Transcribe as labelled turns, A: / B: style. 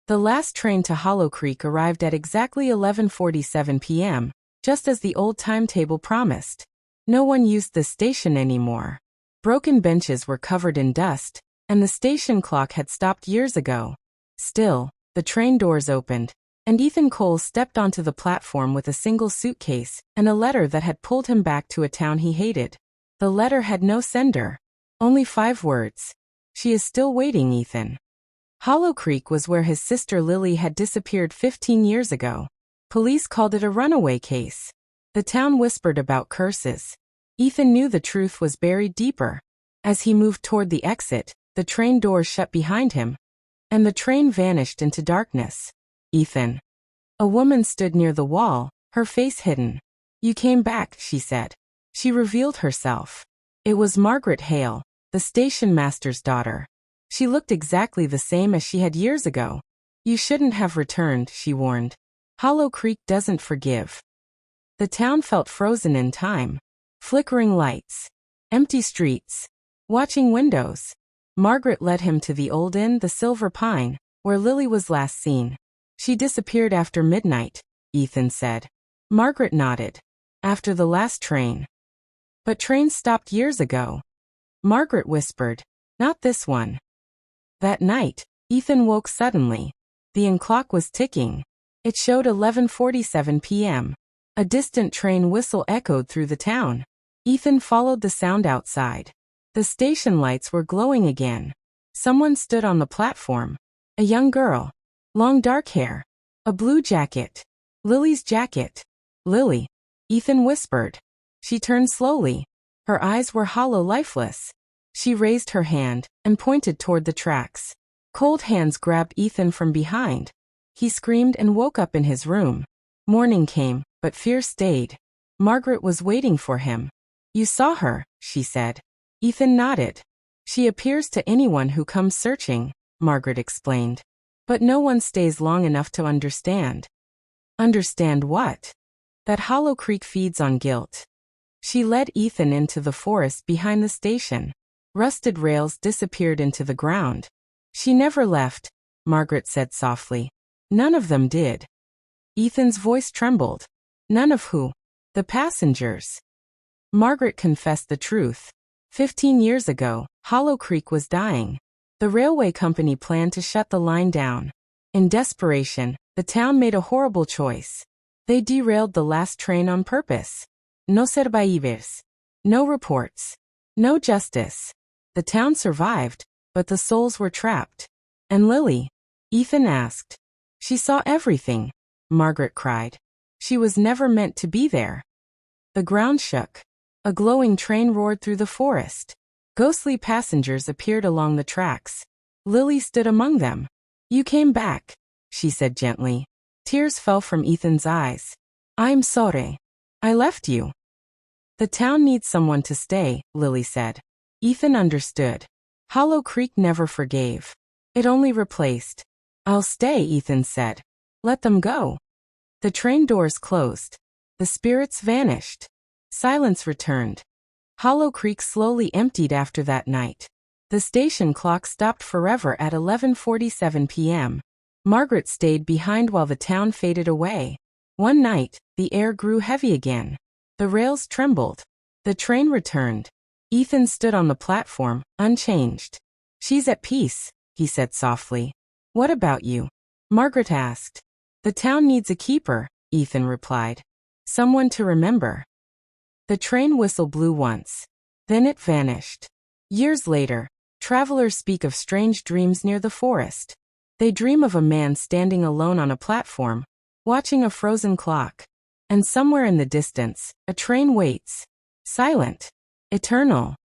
A: The last train to Hollow Creek arrived at exactly 11:47 p.m., just as the old timetable promised. No one used the station anymore. Broken benches were covered in dust, and the station clock had stopped years ago. Still, the train doors opened, and Ethan Cole stepped onto the platform with a single suitcase and a letter that had pulled him back to a town he hated. The letter had no sender. Only 5 words. "She is still waiting, Ethan." Hollow Creek was where his sister Lily had disappeared 15 years ago. Police called it a runaway case. The town whispered about curses. Ethan knew the truth was buried deeper. As he moved toward the exit, the train doors shut behind him, and the train vanished into darkness. "Ethan." A woman stood near the wall, her face hidden. "You came back," she said. She revealed herself. It was Margaret Hale, the station master's daughter. She looked exactly the same as she had years ago. "You shouldn't have returned," she warned. "Hollow Creek doesn't forgive." The town felt frozen in time. Flickering lights. Empty streets. Watching windows. Margaret led him to the old inn, the Silver Pine, where Lily was last seen. "She disappeared after midnight," Ethan said. Margaret nodded. "After the last train." "But trains stopped years ago." Margaret whispered. "Not this one." That night, Ethan woke suddenly. The inn clock was ticking. It showed 11:47 p.m. A distant train whistle echoed through the town. Ethan followed the sound outside. The station lights were glowing again. Someone stood on the platform. A young girl. Long dark hair. A blue jacket. Lily's jacket. "Lily," Ethan whispered. She turned slowly. Her eyes were hollow, lifeless. She raised her hand and pointed toward the tracks. Cold hands grabbed Ethan from behind. He screamed and woke up in his room. Morning came, but fear stayed. Margaret was waiting for him. "You saw her," she said. Ethan nodded. "She appears to anyone who comes searching," Margaret explained. "But no one stays long enough to understand." "Understand what?" "That Hollow Creek feeds on guilt." She led Ethan into the forest behind the station. Rusted rails disappeared into the ground. "She never left," Margaret said softly. "None of them did." Ethan's voice trembled. "None of who?" "The passengers." Margaret confessed the truth. 15 years ago, Hollow Creek was dying. The railway company planned to shut the line down. In desperation, the town made a horrible choice. They derailed the last train on purpose. No survivors. No reports. No justice. The town survived, but the souls were trapped. "And Lily?" Ethan asked. "She saw everything," Margaret cried. "She was never meant to be there." The ground shook. A glowing train roared through the forest. Ghostly passengers appeared along the tracks. Lily stood among them. "You came back," she said gently. Tears fell from Ethan's eyes. "I'm sorry. I left you." "The town needs someone to stay," Lily said. Ethan understood. Hollow Creek never forgave. It only replaced. "I'll stay," Ethan said. "Let them go." The train doors closed. The spirits vanished. Silence returned. Hollow Creek slowly emptied after that night. The station clock stopped forever at 11:47 p.m. Margaret stayed behind while the town faded away. One night, the air grew heavy again. The rails trembled. The train returned. Ethan stood on the platform, unchanged. "She's at peace," he said softly. "What about you?" Margaret asked. "The town needs a keeper," Ethan replied. "Someone to remember." The train whistle blew once. Then it vanished. Years later, travelers speak of strange dreams near the forest. They dream of a man standing alone on a platform, watching a frozen clock. And somewhere in the distance, a train waits. Silent. Eternal.